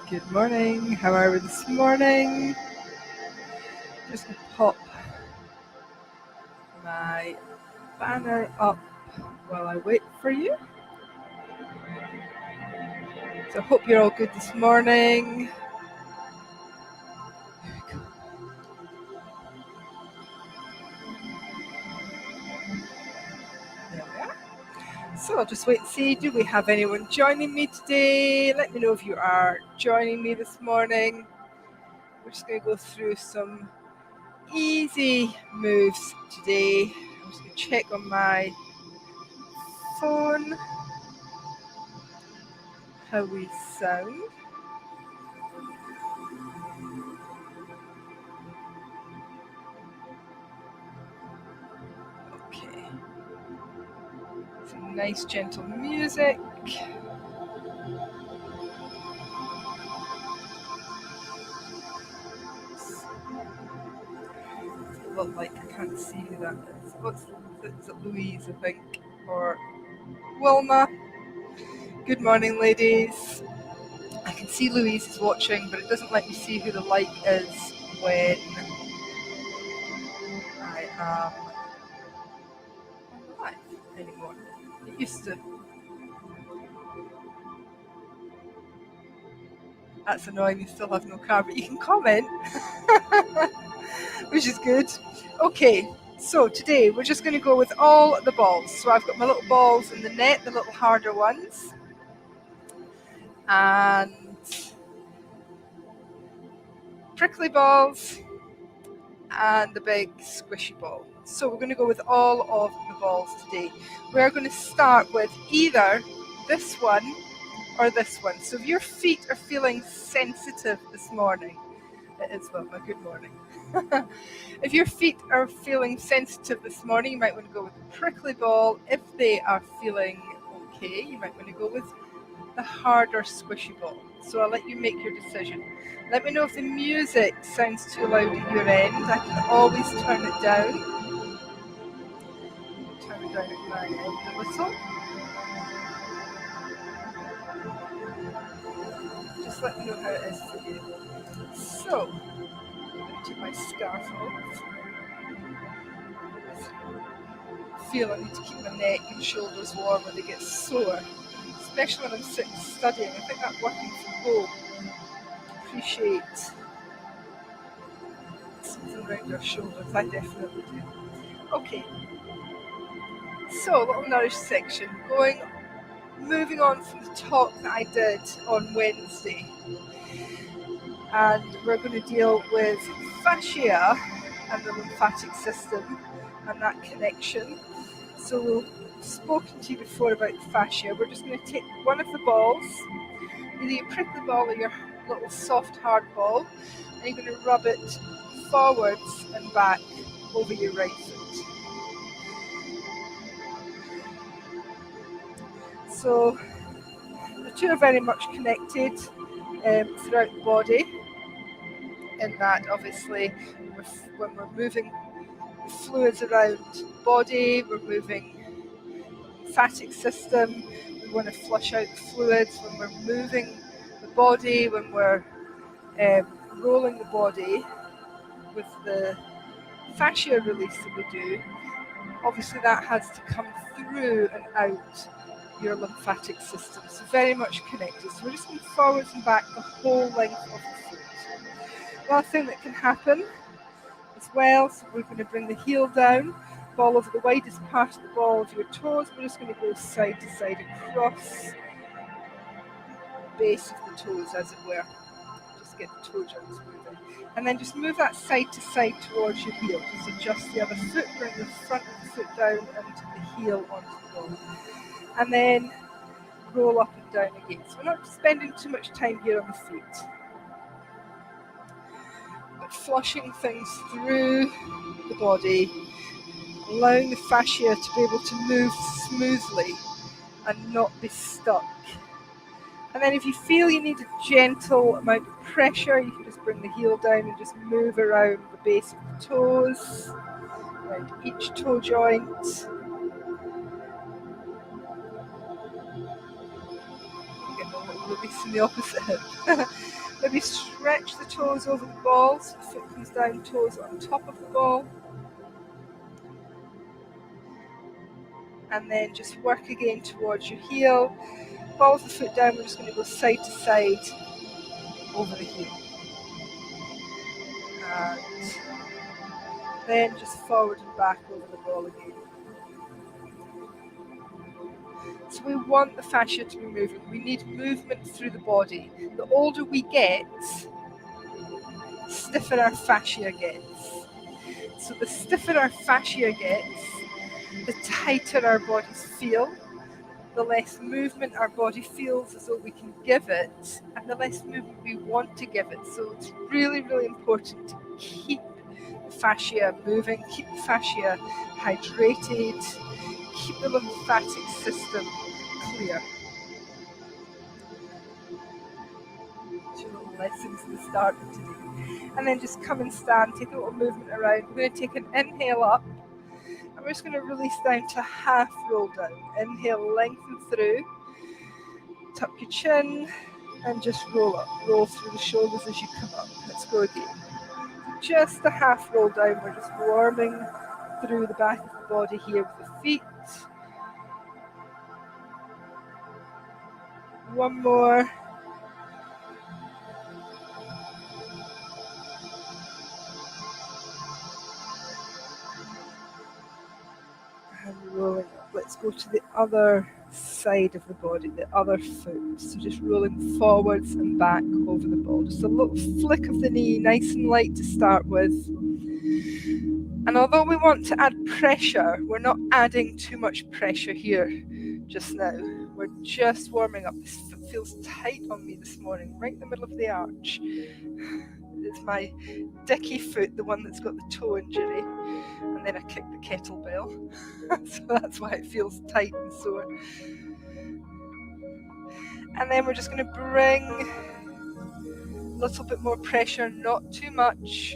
Good morning. How are we this morning? Just gonna pop my banner up while I wait for you. So I hope you're all good this morning. There we are. So I'll just wait and see, do we have anyone joining me today? Let me know if you are joining me this morning. We're just going to go through some easy moves today. I'm just going to check on my phone how we sound. Okay. Some nice gentle music. Look like I can't see who that is. Is it Louise, I think, or Wilma? Good morning, ladies. I can see Louise is watching, but it doesn't let me see who the like is when I am on live anymore. It used to. That's annoying, you still have no car, but you can comment, which is good. Okay, so today we're just going to go with all the balls. So I've got my little balls in the net, the little harder ones, and prickly balls, and the big squishy ball. So we're going to go with all of the balls today. We're going to start with either this one or this one. So if your feet are feeling sensitive this morning, it is Wilma, good morning. If your feet are feeling sensitive this morning, you might want to go with the prickly ball. If they are feeling okay, you might want to go with the harder squishy ball. So I'll let you make your decision. Let me know if the music sounds too loud at your end. I can always turn it down. Turn it down at my end a little. Just let me know how it is for you. So, I'm going to take my scarf off. I feel I need to keep my neck and shoulders warm when they get sore, especially when I'm sitting studying. I think that working from home, appreciate something around your shoulders. I definitely do. Okay, so little nourish section. Moving on from the talk that I did on Wednesday, and we're going to deal with fascia and the lymphatic system and that connection. So we've spoken to you before about fascia. We're just going to take one of the balls, either your prickly ball or your little soft hard ball, and you're going to rub it forwards and back over your right foot. So the two are very much connected throughout the body, in that obviously when we're moving the fluids around the body, we're moving the lymphatic system, we want to flush out the fluids when we're moving the body, when we're rolling the body with the fascia release that we do. Obviously that has to come through and out your lymphatic system, so very much connected. So we're just going forwards and back the whole length of the foot. Another thing that can happen as well, so we're going to bring the heel down, ball over the widest part of the ball of your toes. We're just going to go side to side across the base of the toes, as it were. Just get the toe joints moving. And then just move that side to side towards your heel. Just adjust the other foot, bring the front of the foot down and the heel onto the ball. And then roll up and down again. So we're not spending too much time here on the feet, but flushing things through the body, allowing the fascia to be able to move smoothly and not be stuck. And then if you feel you need a gentle amount of pressure, you can just bring the heel down and just move around the base of the toes, around each toe joint. Get a little releasing the opposite hip. Maybe stretch the toes over the ball, so the foot comes down, toes on top of the ball. And then just work again towards your heel. Ball the foot down, we're just going to go side to side over the heel. And then just forward and back over the ball again. So we want the fascia to be moving. We need movement through the body. The older we get, stiffer our fascia gets. So the stiffer our fascia gets, the tighter our bodies feel, the less movement our body feels as though we can give it, and the less movement we want to give it. So it's really, really important to keep the fascia moving, keep the fascia hydrated, keep the lymphatic system clear. Two little lessons at the start of today. And then just come and stand, take a little movement around. We're going to take an inhale up, and we're just going to release down to half roll down. Inhale, lengthen through, tuck your chin, and just roll up. Roll through the shoulders as you come up. Let's go again. Just a half roll down. We're just warming through the back of the body here with the feet. One more. And rolling up. Let's go to the other side of the body, the other foot. So just rolling forwards and back over the ball. Just a little flick of the knee, nice and light to start with. And although we want to add pressure, we're not adding too much pressure here just now. We're just warming up. This foot feels tight on me this morning, right in the middle of the arch. It's my dicky foot, the one that's got the toe injury. And then I kicked the kettlebell. So that's why it feels tight and sore. And then we're just going to bring a little bit more pressure, not too much.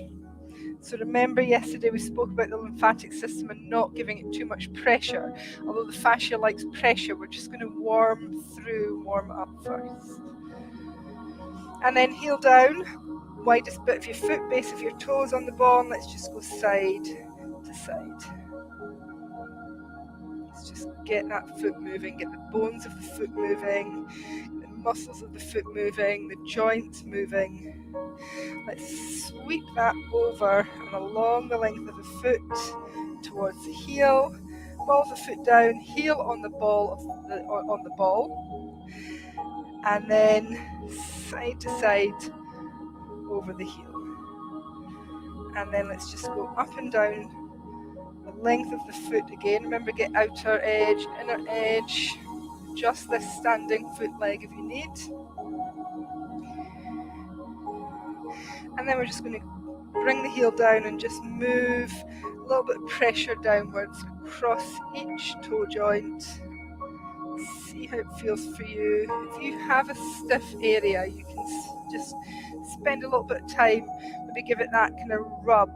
So remember yesterday we spoke about the lymphatic system and not giving it too much pressure. Although the fascia likes pressure, we're just going to warm up first. And then heel down, widest bit of your foot, base of your toes on the ball, and let's just go side to side. Let's just get that foot moving, get the bones of the foot moving, the muscles of the foot moving, the joints moving. Let's sweep that over and along the length of the foot towards the heel. Ball the foot down, heel on the ball on the ball, and then side to side over the heel. And then let's just go up and down the length of the foot again. Remember, get outer edge, inner edge. Just this standing foot leg if you need. And then we're just going to bring the heel down and just move a little bit of pressure downwards across each toe joint. See how it feels for you. If you have a stiff area, you can just spend a little bit of time, maybe give it that kind of rub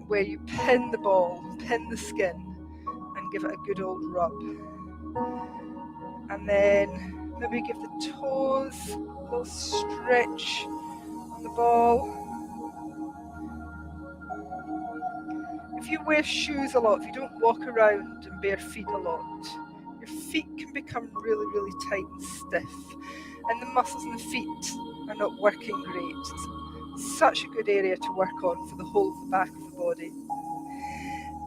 where you pin the ball, pin the skin, and give it a good old rub. And then maybe give the toes a little stretch on the ball. If you wear shoes a lot, if you don't walk around in bare feet a lot, your feet can become really, really tight and stiff, and the muscles in the feet are not working great. It's such a good area to work on for the whole of the back of the body.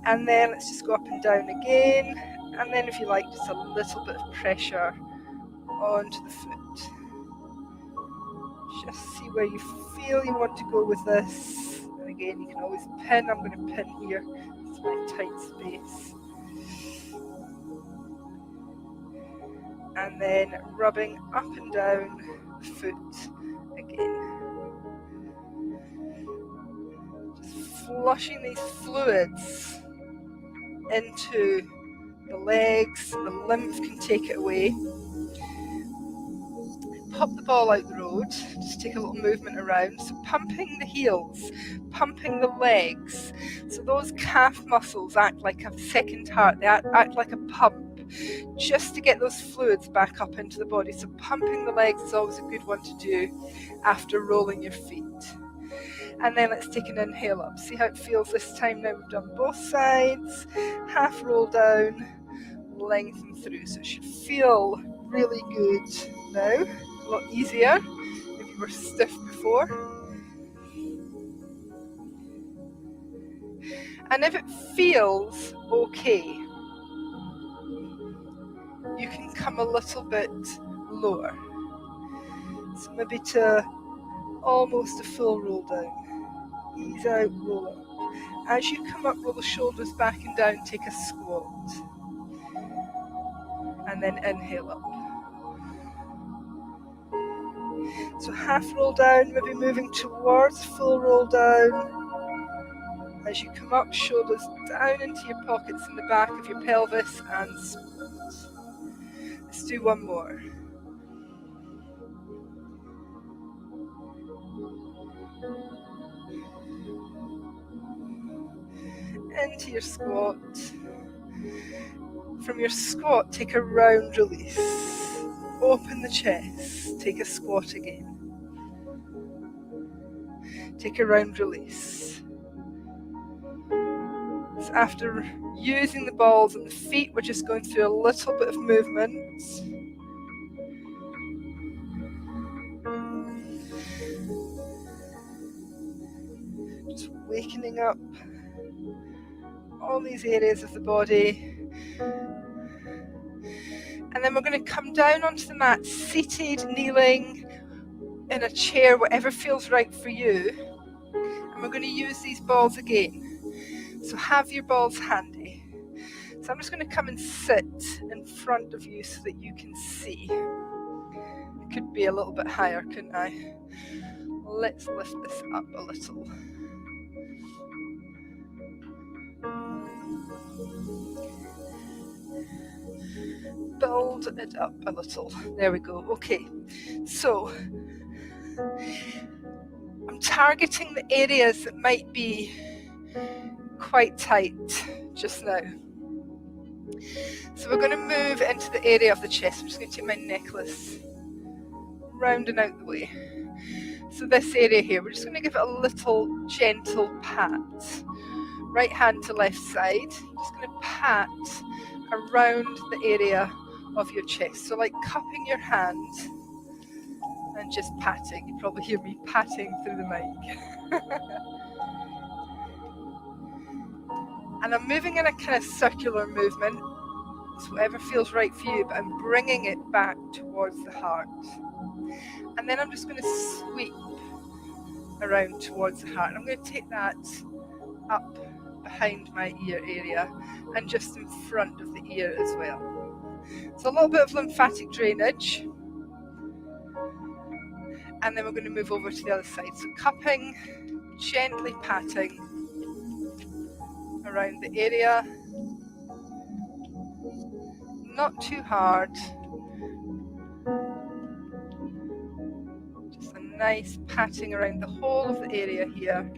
And then let's just go up and down again, and then if you like, just a little bit of pressure onto the foot. Just see where you feel you want to go with this. And again, you can always pin. I'm going to pin here. It's my tight space. And then rubbing up and down the foot again. Just flushing these fluids into the legs. The lymph can take it away. Pop the ball out the road, just take a little movement around. So pumping the heels, pumping the legs. So those calf muscles act like a second heart, they act like a pump just to get those fluids back up into the body. So pumping the legs is always a good one to do after rolling your feet. And then let's take an inhale up. See how it feels this time. Now we've done both sides. Half roll down, lengthen through. So it should feel really good now. A lot easier if you were stiff before. And if it feels okay, you can come a little bit lower. So maybe to almost a full roll down. Ease out, roll up. As you come up, roll the shoulders back and down, take a squat. And then inhale up. So half roll down, maybe moving towards full roll down. As you come up, shoulders down into your pockets in the back of your pelvis and squat. Let's do one more. Into your squat. From your squat, take a round release. Open the chest, take a squat again. Take a round release. So after using the balls and the feet, we're just going through a little bit of movement. Just wakening up all these areas of the body. And then we're going to come down onto the mat, seated, kneeling, in a chair, whatever feels right for you. And we're going to use these balls again. So have your balls handy. So I'm just going to come and sit in front of you so that you can see. It could be a little bit higher, couldn't I? Let's lift this up a little. Build it up a little. There we go. Okay, so I'm targeting the areas that might be quite tight just now. So we're going to move into the area of the chest. I'm just going to take my necklace rounding out the way. So this area here, we're just going to give it a little gentle pat. Right hand to left side. Just going to pat around the area of your chest. So like cupping your hand and just patting. You probably hear me patting through the mic. And I'm moving in a kind of circular movement. It's whatever feels right for you, but I'm bringing it back towards the heart. And then I'm just going to sweep around towards the heart. I'm going to take that up behind my ear area and just in front of the ear as well. So a little bit of lymphatic drainage. And then we're going to move over to the other side. So cupping, gently patting around the area. Not too hard. Just a nice patting around the whole of the area here.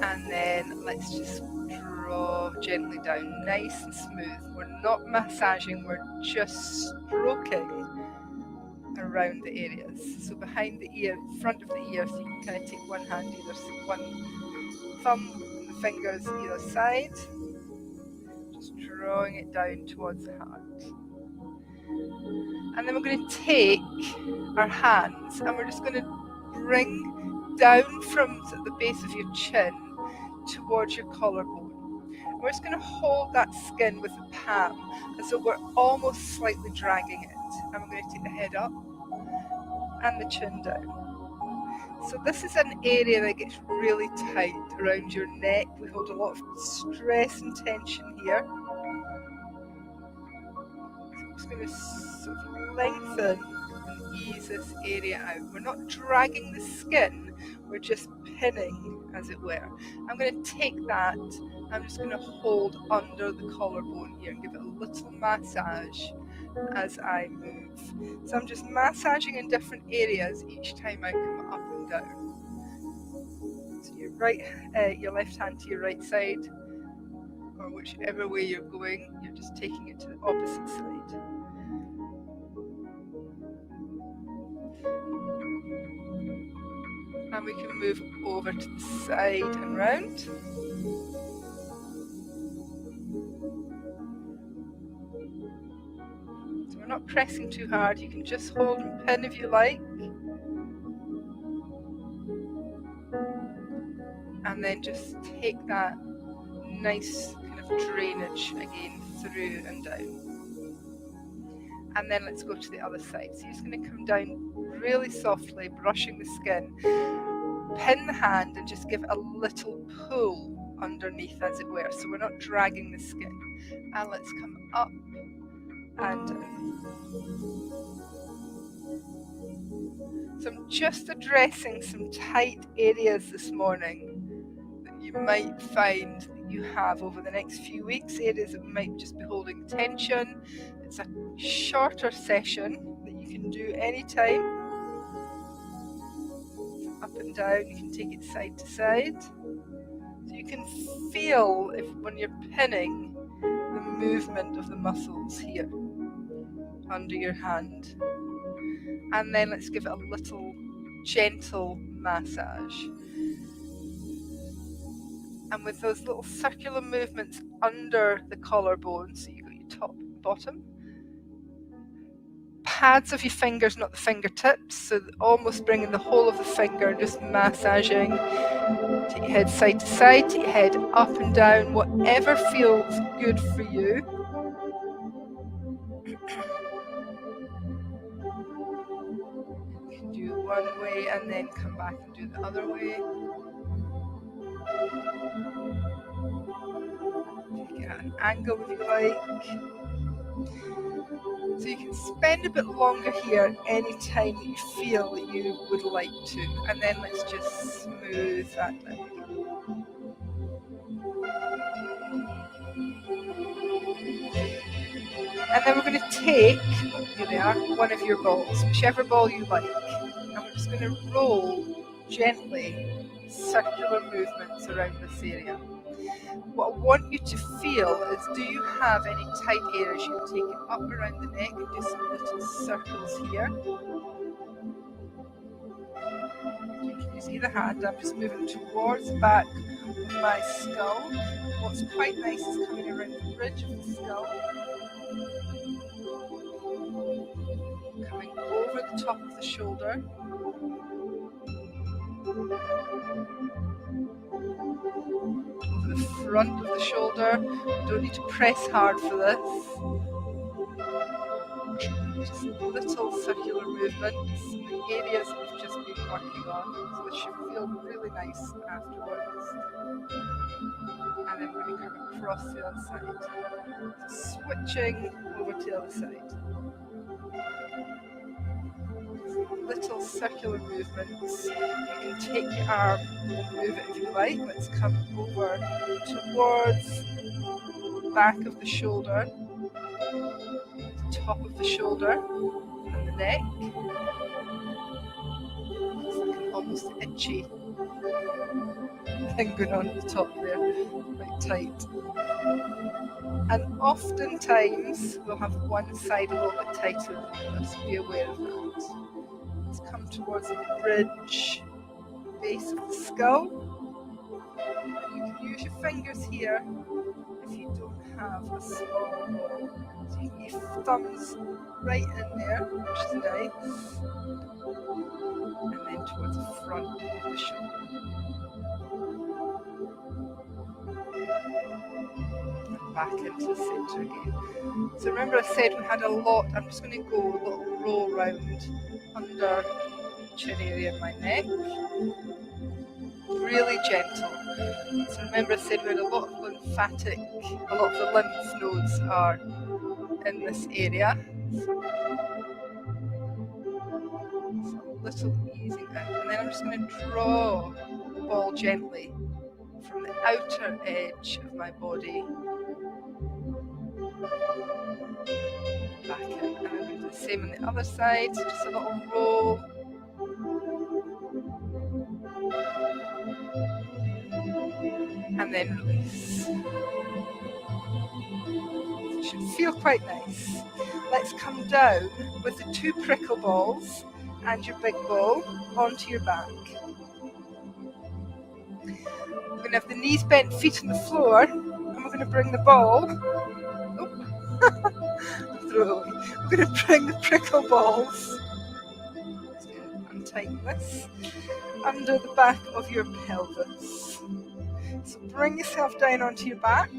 And then let's just draw gently down, nice and smooth. We're not massaging, we're just stroking around the areas. So behind the ear, front of the ear, so you can kind of take one hand, either one thumb and the fingers either side. Just drawing it down towards the heart. And then we're going to take our hands and we're just going to bring down from the base of your chin towards your collarbone. And we're just going to hold that skin with the palm as though we're almost slightly dragging it. And we're going to take the head up and the chin down. So this is an area that gets really tight around your neck. We hold a lot of stress and tension here. So I'm just going to sort of lengthen and ease this area out. We're not dragging the skin, we're just pinning, as it were. I'm going to take that, I'm just going to hold under the collarbone here and give it a little massage as I move. So I'm just massaging in different areas each time I come up and down. So your left hand to your right side, or whichever way you're going, you're just taking it to the opposite side. And we can move over to the side and round. So we're not pressing too hard, you can just hold and pin if you like. And then just take that nice kind of drainage again through and down. And then let's go to the other side. So you're just going to come down really softly, brushing the skin. Pin the hand and just give it a little pull underneath, as it were, so we're not dragging the skin. And let's come up and down. So I'm just addressing some tight areas this morning that you might find that you have over the next few weeks, areas that might just be holding tension. It's a shorter session that you can do anytime. Up and down, you can take it side to side. So you can feel when you're pinning the movement of the muscles here under your hand. And then let's give it a little gentle massage. And with those little circular movements under the collarbone, so you've got your top and bottom, pads of your fingers, not the fingertips, so almost bringing the whole of the finger, just massaging. Take your head side to side, take your head up and down, whatever feels good for you. You can do one way and then come back and do the other way. You can get an angle if you like. So you can spend a bit longer here any time that you feel that you would like to. And then let's just smooth that down. And then we're going to take, here they are, one of your balls, whichever ball you like. And we're just going to roll gently circular movements around this area. What I want you to feel is, do you have any tight areas? You can take it up around the neck and do some little circles here. You can use either hand. I'm just moving towards the back of my skull. What's quite nice is coming around the bridge of the skull, coming over the top of the shoulder, over the front of the shoulder. You don't need to press hard for this. Just little circular movements in the areas that we've just been working on. So this should feel really nice afterwards. And then we're going to come across the other side. So switching over to the other side. Little circular movements. You can take your arm and move it if you like. Let's come over towards the back of the shoulder, the top of the shoulder, and the neck. It's like an almost itchy thing going on at the top there, quite tight. And oftentimes we'll have one side a little bit tighter than the other, so be aware of that. Let's come towards the bridge, base of the skull. And you can use your fingers here if you don't have a small ball. So you can get your thumbs right in there, which is nice. And then towards the front of the shoulder. Back into the centre again. So remember I said we had a lot. I'm just going to go a little roll round under the chin area in my neck. Really gentle. So remember I said we had a lot of lymphatic, a lot of the lymph nodes are in this area. So a little easing out. And then I'm just going to draw the ball gently from the outer edge of my body back in, and I'm going to do the same on the other side, so just a little roll. then release. It should feel quite nice. Let's come down with the 2 prickle balls and your big ball onto your back. We're going to have the knees bent, feet on the floor, and we're going to bring the ball. Throw it away. We're going to bring the prickle balls. Untighten this under the back of your pelvis. So bring yourself down onto your back.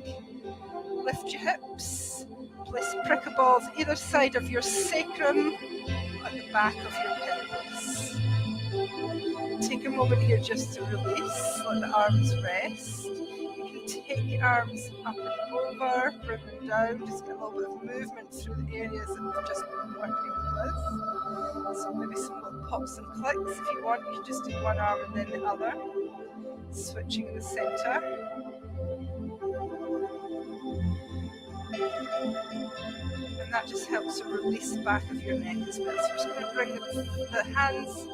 Lift your hips. Place the prickle balls either side of your sacrum at the back of your pelvis. Take a moment here just to release. Let the arms rest. You can take the arms up and over, bring them down, just get a little bit of movement through the areas that we've just been working with. So maybe some little pops and clicks. If you want, you can just do one arm and then the other. Switching in the centre. And that just helps to release the back of your neck as well. So we're just going to bring the hands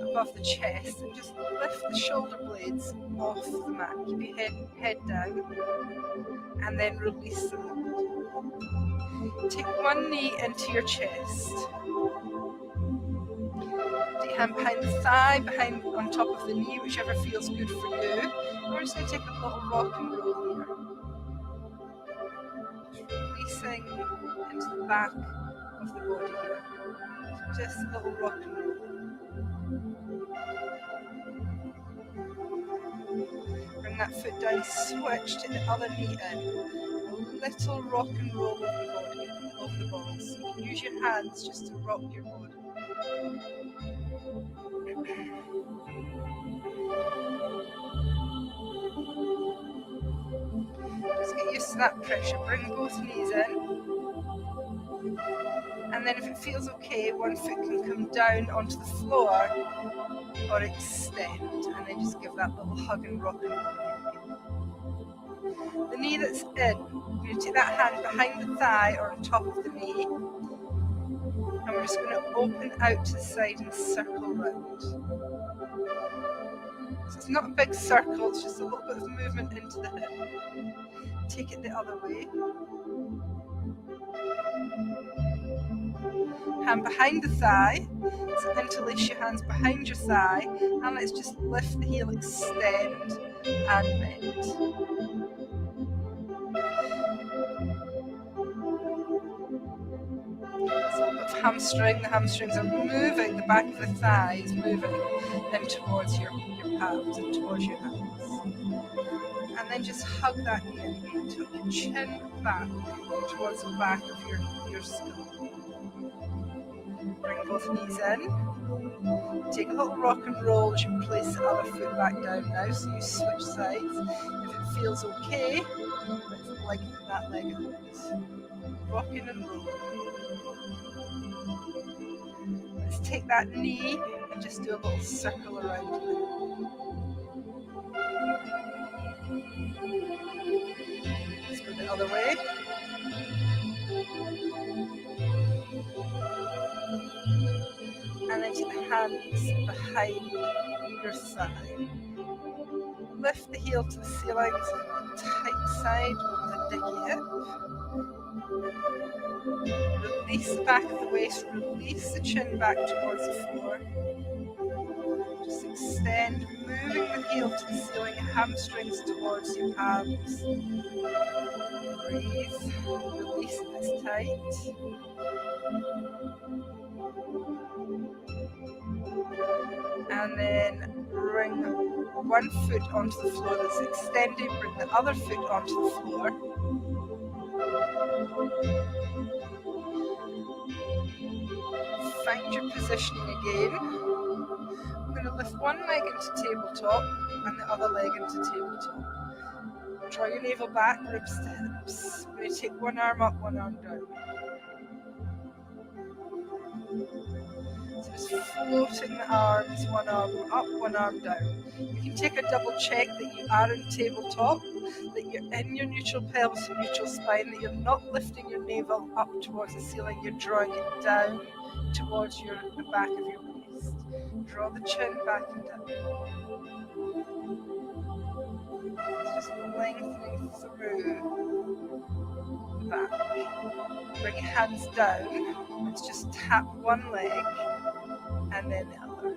above the chest and just lift the shoulder blades off the mat. Keep your head down and then release them. Take one knee into your chest. Take your hand behind the thigh, behind on top of the knee, whichever feels good for you. And we're just going to take a little rock and roll here. Releasing into the back of the body here. So just a little rock and roll. Bring that foot down, switch to the other knee in. A little rock and roll of the body, of the balls. You can use your hands just to rock your body. Just get used to that pressure. Bring both knees in. And then if it feels okay, one foot can come down onto the floor or extend. And then just give that little hug and rock and roll. The knee that's in, you're going to take that hand behind the thigh or on top of the knee. And we're just going to open out to the side and circle round. So it's not a big circle, it's just a little bit of movement into the hip. Take it the other way. Hand behind the thigh. So interlace your hands behind your thigh. And let's just lift the heel, extend and bend. So a bit of hamstring. The hamstrings are moving, the back of the thigh is moving in towards your palms and towards your hands. And then just hug that knee in. Tuck your chin back towards the back of your skull. Bring both knees in. Take a little rock and roll as you place the other foot back down now, so you switch sides. If it feels okay, let's lengthen that leg out. Rocking and rolling. Let's take that knee and just do a little circle around it. Let's go the other way. And then take the hands behind your thigh. Lift the heel to the ceiling, tight side with a dicky hip. Release the back of the waist, release the chin back towards the floor. Just extend, moving the heel to the ceiling, hamstrings towards your palms. Breathe, release if it's tight. And then bring one foot onto the floor that's extended, bring the other foot onto the floor. Find your positioning again. I'm going to lift one leg into tabletop and the other leg into tabletop. Draw your navel back, ribs to hips. I'm going to take one arm up, one arm down. So just floating the arms, one arm up, one arm down. You can take a double check that you are in tabletop, that you're in your neutral pelvis and neutral spine, that you're not lifting your navel up towards the ceiling, you're drawing it down towards the back of your waist. Draw the chin back and down. Just lengthening through the back. Bring your hands down. Let's just tap one leg and then the other.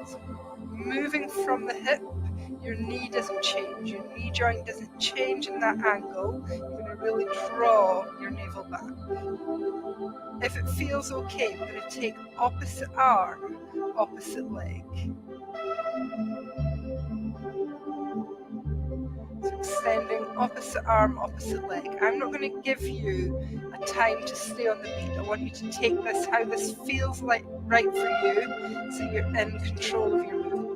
So moving from the hip, your knee doesn't change. Your knee joint doesn't change in that angle. You're going to really draw your navel back. If it feels okay, we're going to take opposite arm, opposite leg. So extending opposite arm, opposite leg. I'm not going to give you a time to stay on the beat. I want you to take this how this feels like right for you, so you're in control of your movement.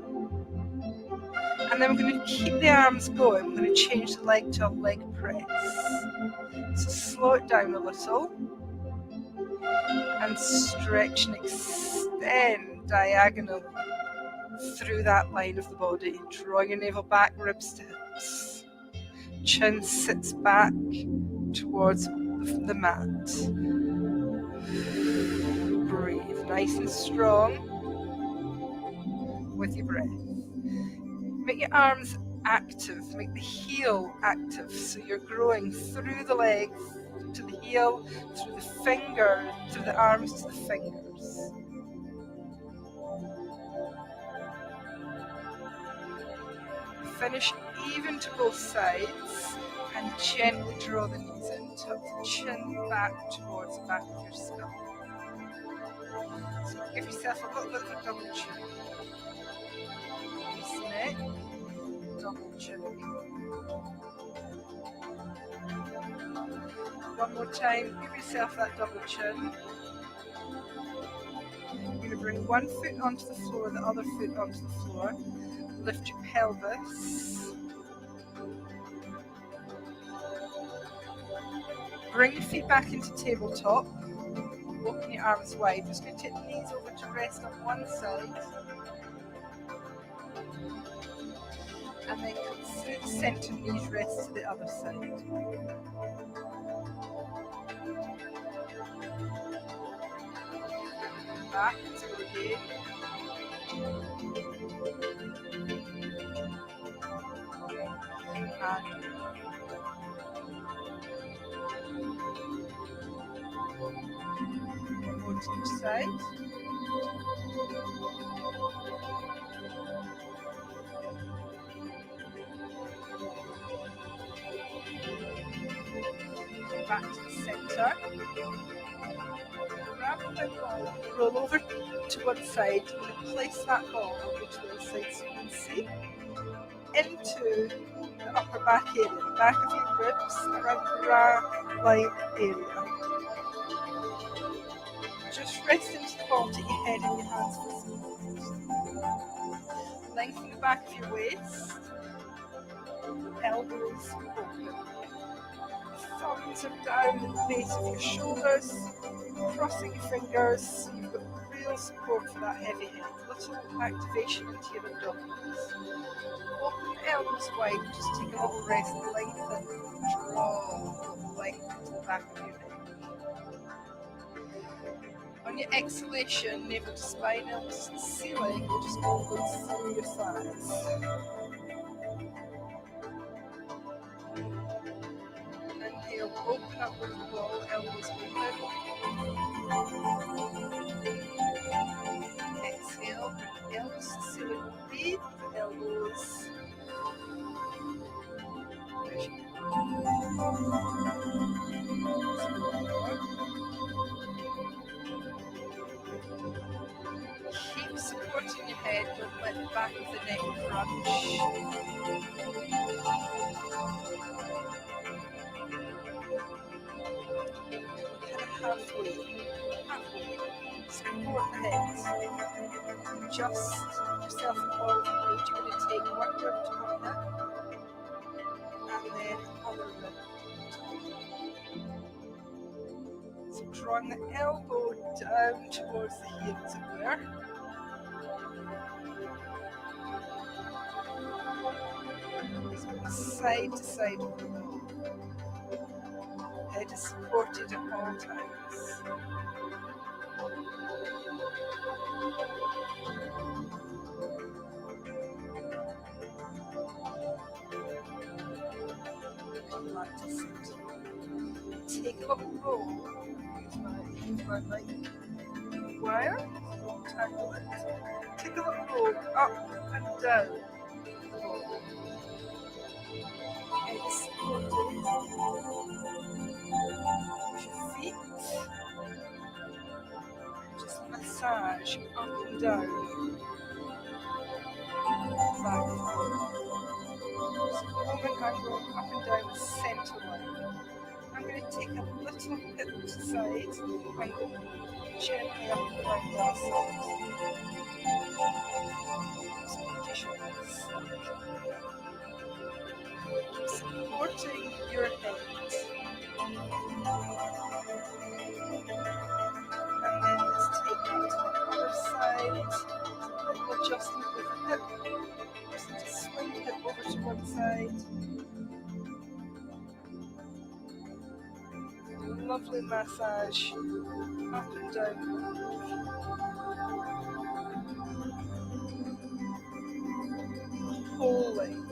And then we're going to keep the arms going. We're going to change the leg to a leg press. So slow it down a little and stretch and extend diagonally through that line of the body. Drawing your navel back, ribs to hips. Chin sits back towards the mat. Breathe nice and strong with your breath. Make your arms active, make the heel active, so you're growing through the leg to the heel, through the finger, through the arms to the fingers. Finish even to both sides and gently draw the knees in. Tuck the chin back towards the back of your skull. So give yourself a little bit of a double chin. Release the neck, double chin. One more time, give yourself that double chin. You're going to bring one foot onto the floor, the other foot onto the floor. Lift your pelvis. Bring your feet back into tabletop. Open your arms wide. Just going to take the knees over to rest on one side. And then come through the centre, knees rest to the other side. Back to again. And more to each side. Back to the centre. Grab the big ball, roll over to one side. You're going to place that ball over to the other side so you can see into the upper back area, the back of your ribs, around the bra line area. Just rest into the ball, take your head and your hands for support. Lengthen the back of your waist, elbows open. Thumbs are down at the base of your shoulders, crossing your fingers, so you've got real support for that heavy head. Little activation into your abdominals. Open the elbows wide, just take a little rest, lengthen, draw, lengthen to the back of your neck. On your exhalation, navel to spine, elbows to the ceiling, you're just going to go through your thighs. Inhale, open up with the ball, elbows open. Exhale, elbows to the ceiling, breathe the elbows. Keep supporting your head, don't let the back of the neck crunch. Halfway. Support the head. Adjust yourself forward. You're going to take one rib to one hip, and then other rib. So drawing the elbow down towards the heel, as it were. So side to side of the ball. Head is supported at all times. back to center. Take a little roll. Use my mic wire. Tangle it. Take a little roll up and down the ball. Explode it. Use your feet. Just massage up and down. Back and forth. So the moment I'm going up and down the center line, I'm going to take a little hip to the side and go gently up and down the other side. So conditions. Supporting your head. And then let's take that to the other side. A little adjustment with the hip. Just swing the hip over to one side. Do a lovely massage up and down. Whole length.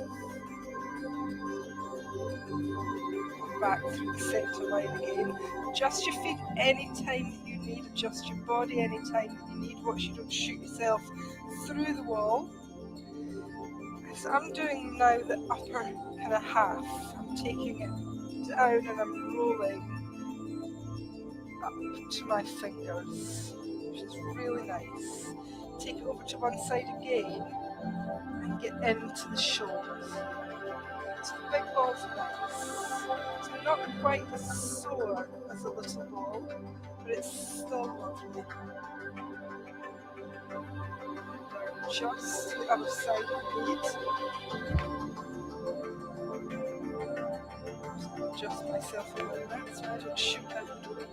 Back through the center line again. Adjust your feet anytime that you need. Adjust your body anytime that you need. Watch you don't shoot yourself through the wall. So I'm doing now the upper kind of half. I'm taking it down and I'm rolling up to my fingers, which is really nice. Take it over to one side again and get into the shoulders. So the big ball's nice. It's not quite as sore as a little ball, but it's still lovely. Just to the other side of the lead. Adjust myself a little bit so I don't shoot out the door.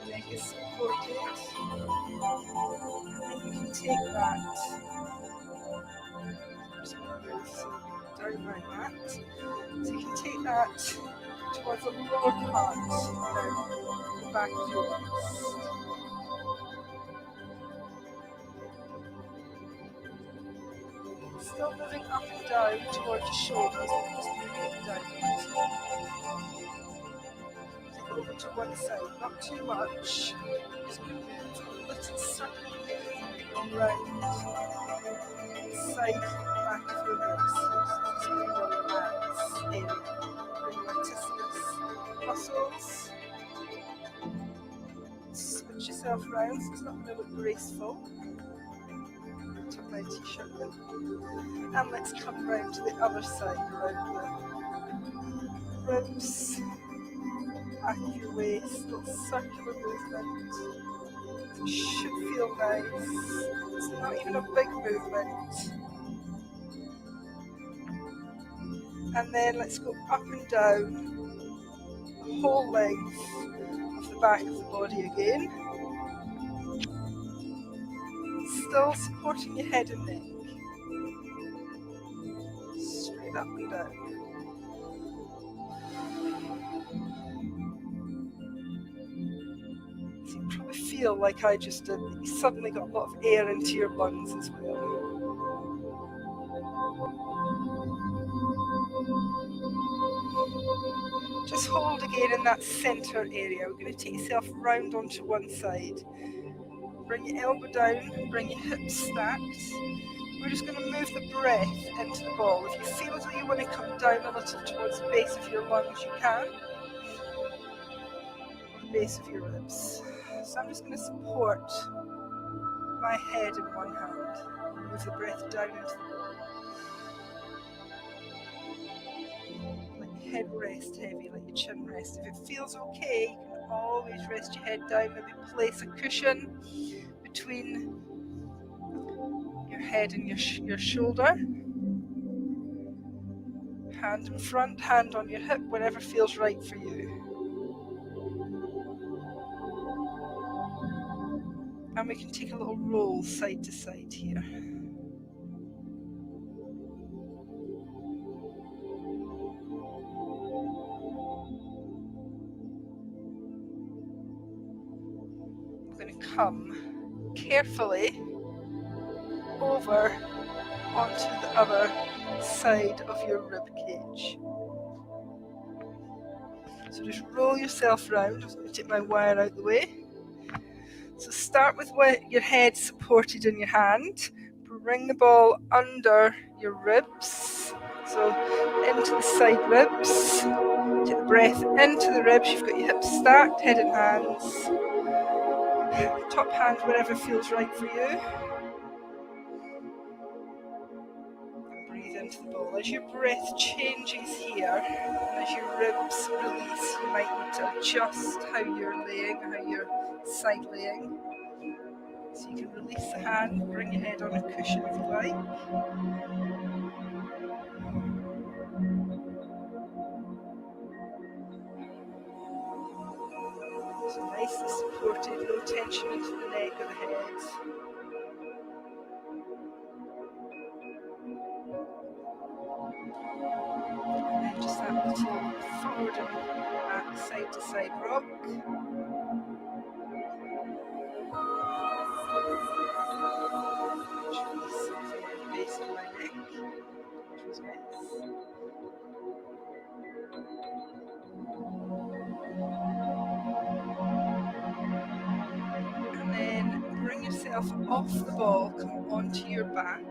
The neck is supported. And then you can take that. I'm just going to move down like that. So you can take that towards the lower part down the back of your legs. Still moving up and down towards your shoulders, but just moving it down. Take it over to one side, not too much. Just going to move a little circle around the side back of your legs. Just bring your lats in, bring your latissimus muscles. Switch yourself around so it's not going to look graceful. Tuck my t-shirt in. And let's come round to the other side, around the ribs, back of your waist, little circular movement. It should feel nice. It's not even a big movement. And then let's go up and down the whole length of the back of the body again. Still supporting your head and neck. Straight up and down. So you probably feel like I just did, you suddenly got a lot of air into your lungs as well. Just hold again in that centre area. We're going to take yourself round onto one side. Bring your elbow down, bring your hips stacked. We're just going to move the breath into the ball. If you feel as though you want to come down a little towards the base of your lungs, you can. Or the base of your ribs. So I'm just going to support my head in one hand. Move the breath down into the ball. Let your head rest heavy, let your chin rest. If it feels okay, you can always rest your head down. Maybe place a cushion between your head and your shoulder. Hand in front, hand on your hip, whatever feels right for you. And we can take a little roll side to side here. I'm going to come carefully over onto the other side of your rib cage. So just roll yourself round. I'm just going to take my wire out the way. So start with your head supported in your hand. Bring the ball under your ribs. So into the side ribs. Take the breath into the ribs. You've got your hips stacked, head and hands. Top hand wherever feels right for you. And breathe into the ball. As your breath changes here, and as your ribs release, you might need to adjust how you're laying, how you're side laying. So you can release the hand, bring your head on a cushion if you like. So nicely supported, no tension into the neck or the head. And then just that little forward and back, side to side rock. Just release something at the base of my neck, which was nice. And then bring yourself off the ball, come onto your back.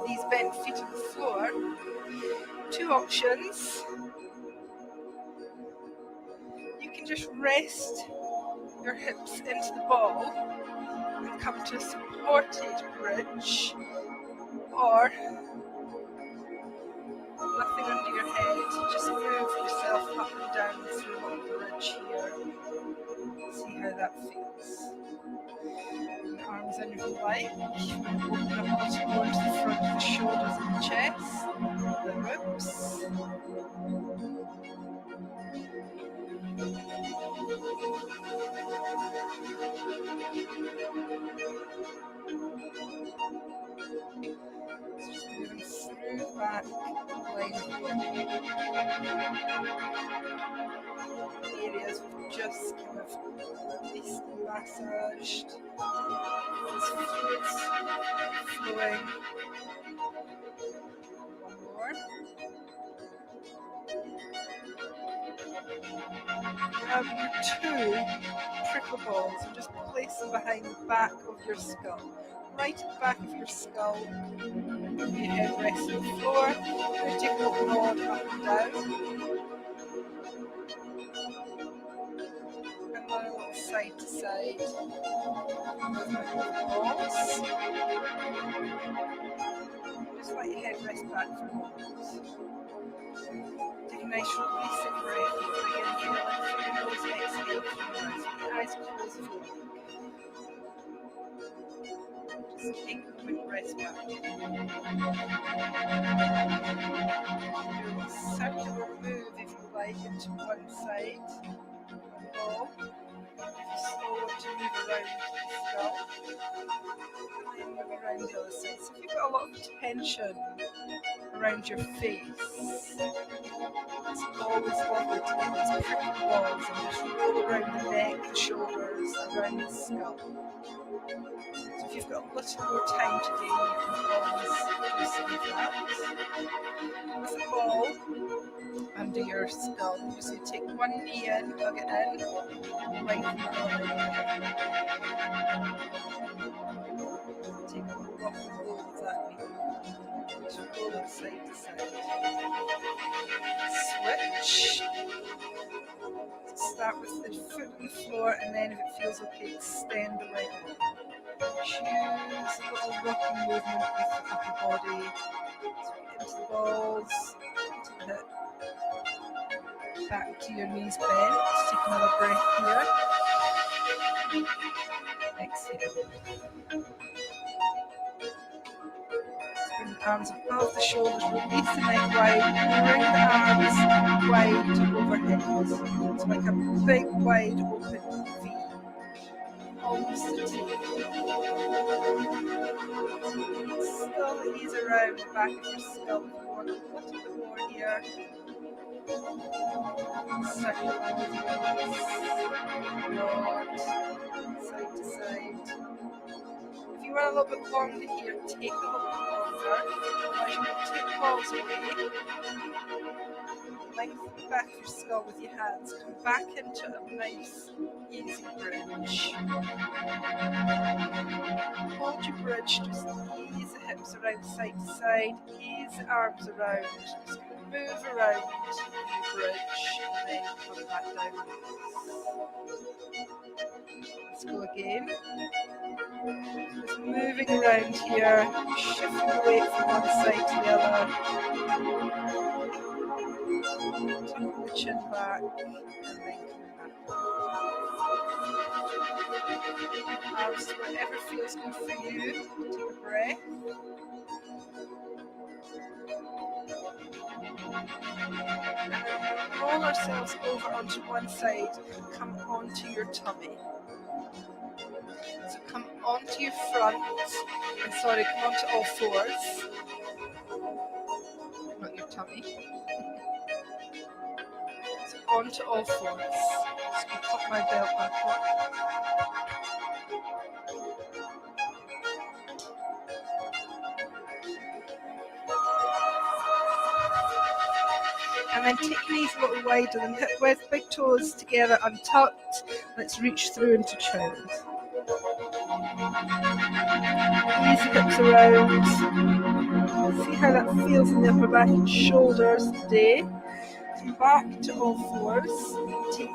These bent feet on the floor. Two options. You can just rest your hips into the ball and come to a supported bridge, or nothing under your head, just move yourself up and down through the bridge here. See how that feels. And arms in if you like. Open up a little more to the front of the shoulders and the chest, the ribs. Just moving through the back line of the body. Areas we've just kind of released and massaged. Those fluids flowing. One more. Grab your two prickle balls and just place them behind the back of your skull. Right at the back of your skull. Your head rests on the floor. Now take a little nod up and down. And then a little side to side movement with the balls. Just let your head rest back for a moment. Take a nice releasing breath. Begin inhaling through your nose, exhale through your mouth. Keep your eyes closed if you like. Just take a quick rest back. Do a circular move if you like into one side. Ball. If you slow to move around the skull, and then move around the other side. So if you've got a lot of tension around your face, it's always lovely to get these prickle balls and just roll around the neck, the shoulders, around the skull. So if you've got a little more time today, you can always do some of that. With the ball under your skull, you just need to take one knee in, hug it in, lengthen the body. Take a little rock and roll with that knee. Just roll it side to side. Switch. So start with the foot on the floor, and then if it feels okay, extend the leg. Choose a little rocking movement with the upper body. So into the balls, into the hip. Back to your knees bent. Take another breath here. Exhale. Bring the arms above the shoulders, release the neck wide, bring the arms wide overhead. It's like a big wide open V. Almost a T. Slowly ease around the back of your skull if you want a little bit more here. Circular movements. Yawn. a little bit longer here, take a little bit longer. As you take the balls away, lengthen the back of your skull with your hands. Come back into a nice, easy bridge. Hold your bridge, just ease the hips around side to side, ease the arms around, just move around your bridge, and then come back down. Let's go again. Just moving around here, shifting the weight from one side to the other. Tucking the chin back, and then coming back. Arms to whatever feels good for you. Take a breath. And roll ourselves over onto one side, come onto your tummy. So come onto your front, come onto all fours, not your tummy. So onto all fours. Just going to pop my belt back on. And then take knees a little wider than hip width, big toes together untucked. Let's reach through into child. Ease the hips around. See how that feels in the upper back and shoulders today. Come back to all fours. Take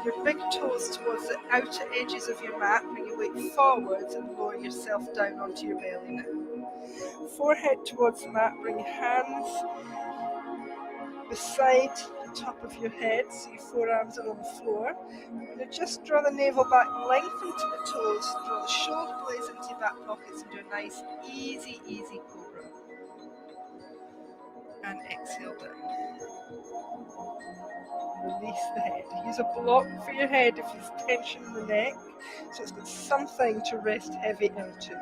your big toes towards the outer edges of your mat. Bring your weight forwards and lower yourself down onto your belly now. Forehead towards the mat. Bring your hands beside the top of your head, so your forearms are on the floor. We're going to just draw the navel back, lengthen to the toes, draw the shoulder blades into your back pockets, and do a nice, easy cobra. And exhale down. Release the head. Use a block for your head if there's tension in the neck, so it's got something to rest heavy into.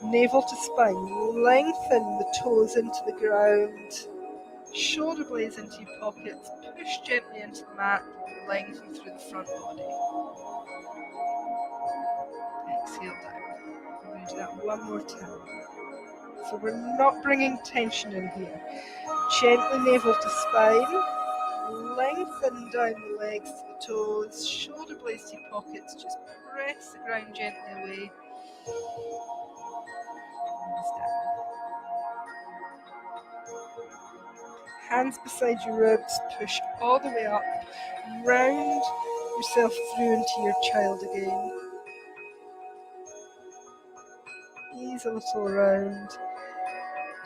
Navel to spine, lengthen the toes into the ground. Shoulder blades into your pockets, push gently into the mat, lengthen through the front body. Exhale down. I'm going to do that one more time. So we're not bringing tension in here. Gently navel to spine, lengthen down the legs to the toes, shoulder blades to your pockets, just press the ground gently away. Hands beside your ribs, push all the way up, round yourself through into your child again. Ease a little around.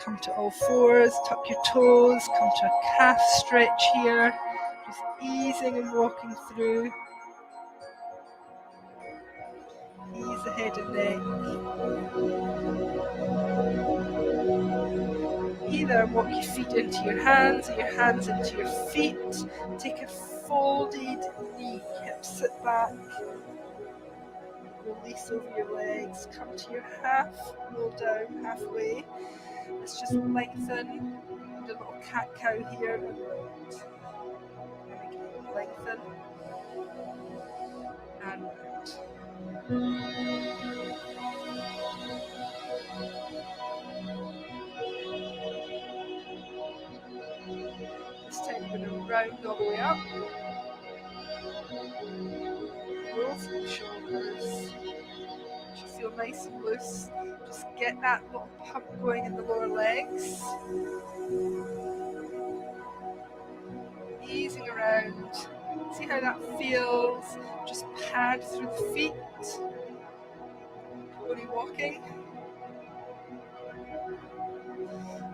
Come to all fours, tuck your toes, come to a calf stretch here. Just easing and rocking through. Ease the head and neck. Either walk your feet into your hands or your hands into your feet. Take a folded knee, hips sit back. Release over your legs, come to your half, roll down halfway. Let's just lengthen, do a little cat-cow here and round. And again, lengthen and round. This time we're going to round all the way up. Roll through the shoulders. You feel nice and loose. Just get that little pump going in the lower legs. Easing around. See how that feels. Just pad through the feet. Pony walking.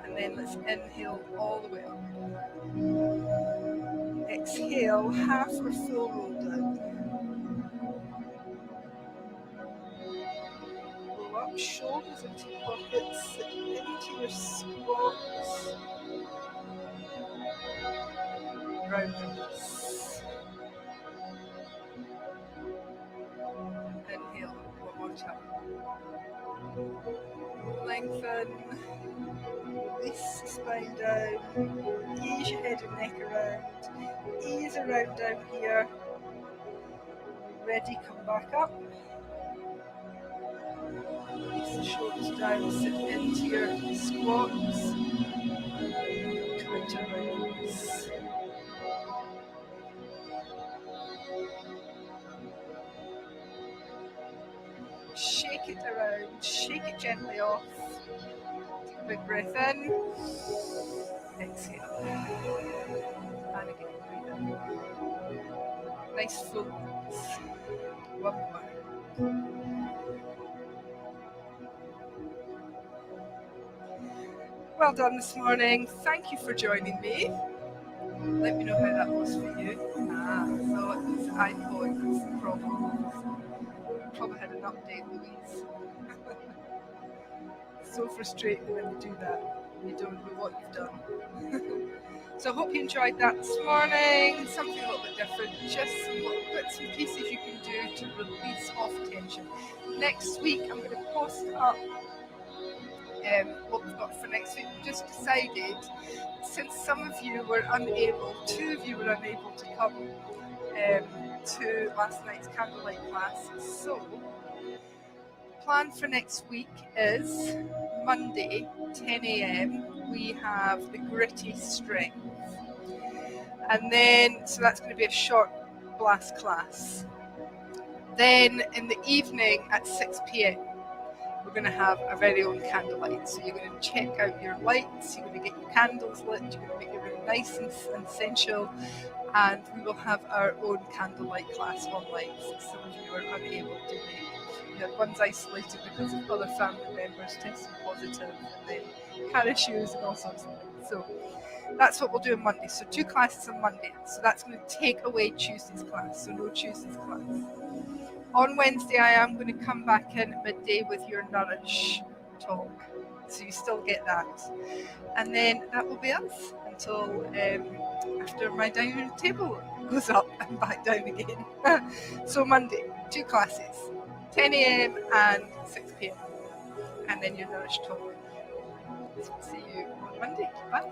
And then let's inhale all the way up. Exhale, half or full roll down. Roll up, shoulders into your pockets, sit into your squats. Round release. Inhale, one more time. Lengthen. Release the spine down. Ease your head and neck around. Ease around down here. Ready, come back up. Release the shoulders down, sit into your squats. Counter-rounds. Shake it around, shake it gently off. Take a big breath in. Exhale. And again, breathe in. Nice full release. One more. Well done this morning. Thank you for joining me. Let me know how that was for you. So it was iPhone. That's the problem. Probably had an update, Louise. So frustrating when you do that. You don't know what you've done. So I hope you enjoyed that this morning. Something a little bit different. Just some little bits and pieces you can do to release off tension. Next week I'm going to post up what we've got for next week. We just decided, since some of you were unable, 2 of you were unable to come to last night's candlelight class. So the plan for next week is Monday, 10 a.m. we have the gritty strength. And then, so that's going to be a short blast class. Then in the evening at 6 p.m. we're going to have our very own candlelight. So you're going to check out your lights, you're going to get your candles lit, you're going to make your room nice and sensual, and we will have our own candlelight class online. So some of you are unable to make. We had one's isolated because of other family members testing positive, and then car issues and all sorts of things. So that's what we'll do on Monday. So 2 classes on Monday. So that's going to take away Tuesday's class. So no Tuesday's class. On Wednesday, I am going to come back in at midday with your Nourish talk. So you still get that. And then that will be us until after my dining room table goes up and back down again. So Monday, 2 classes, 10 a.m. and 6 p.m. And then your Nourish talk. So see you on Monday. Bye.